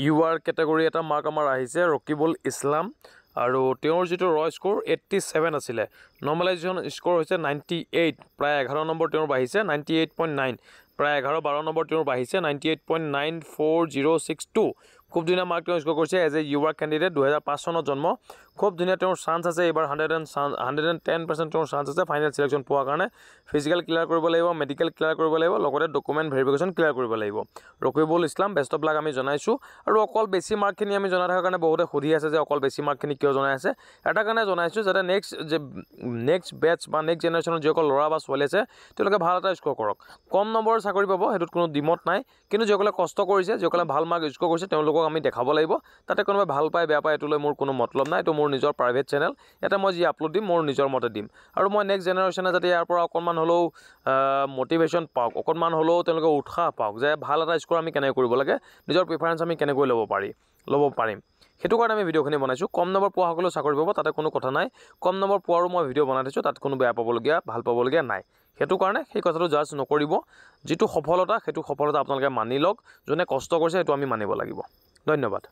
ইউআৰ category এটা mark আমাৰ আহিছে ৰকিবুল ইছলাম আৰু তেওঁৰ যিটো ৰ স্ক'ৰ 87 আছিলে নৰ্মেলাইজেশ্যন স্ক'ৰ হৈছে 98 প্ৰায় 11 নম্বৰ তেওঁৰ বাঢ়িছে 98.9 প্ৰায় 11-12 নম্বৰ তেওঁৰ বাঢ়িছে 98.94062 খুব ধুনীয়া মাৰ্ক তেওঁ স্ক'ৰ কৰিছে এজ এ ইউআৰ কেণ্ডিডেট 2005 চনত জন্ম খুব ধুনীয়া তেওঁৰ চান্স আছে এইবাৰ 110% তেওঁৰ চান্স আছে ফাইনেল সিলেকশ্যন পোৱাৰ কাৰণে ফিজিকেল ক্লিয়াৰ কৰিব লাগিব মেডিকেল ক্লিয়াৰ কৰিব লাগিব লগতে ডকুমেণ্ট ভেৰিফিকেশ্যন ক্লিয়াৰ কৰিব লাগিব Rakibul Islam best of luck আমি জনাইছোঁ আৰু অকল বেছি মাৰ্কখিনি আমি জনাই থকাৰ কাৰণে বহুতে সুধি আছে যে অকল বেছি মাৰ্কখিনি কিয় জনাই আছে এটা কাৰণে জনাইছোঁ যাতে নেক্সট বেটছ বা নেক্সট জেনেৰেশ্যনৰ যিসকল ল'ৰা বা ছোৱালী আছে তেওঁলোকে ভাল এটা স্ক'ৰ কৰক কম নম্বৰ চাকৰি পাব সেইটোত কোনো ডিমত নাই কিন্তু যিসকলে কষ্ট কৰিছে যিসকলে ভাল মাৰ্ক স্ক'ৰ কৰিছে তেওঁলোকক আমি দেখাব লাগিব তাতে কোনোবাই ভাল পায় বেয়া পায় এইটোলৈ মোৰ কোনো মতলব নাই এইটো মোৰ নিজৰ প্ৰাইভেট চেনেল ইয়াতে মই যি আপলোড দিম মোৰ নিজৰ মতে দিম আৰু মই নেক্সট জেনেৰেশ্যনে যাতে ইয়াৰ পৰা অকণমান হ'লেও মটিভেশ্যন পাওক অকণমান হ'লেও তেওঁলোকে উৎসাহ পাওক যে ভাল এটা স্ক'ৰ আমি কেনেকৈ কৰিব লাগে নিজৰ প্ৰিফাৰেঞ্চ আমি কেনেকৈ ল'ব পাৰিম সেইটো কাৰণে আমি ভিডিঅ'খিনি বনাইছোঁ কম নম্বৰ পোৱা সকলেও চাকৰি পাব তাতে কোনো কথা নাই কম নম্বৰ পোৱাৰো মই ভিডিঅ' বনাই দিছোঁ তাত কোনো বেয়া পাবলগীয়া ভাল পাবলগীয়া নাই সেইটো কাৰণে সেই কথাটো জাজ নকৰিব যিটো সফলতা সেইটো সফলতা আপোনালোকে মানি লওক যোনে কষ্ট কৰিছে সেইটো আমি মানিব লাগিব ধন্যবাদ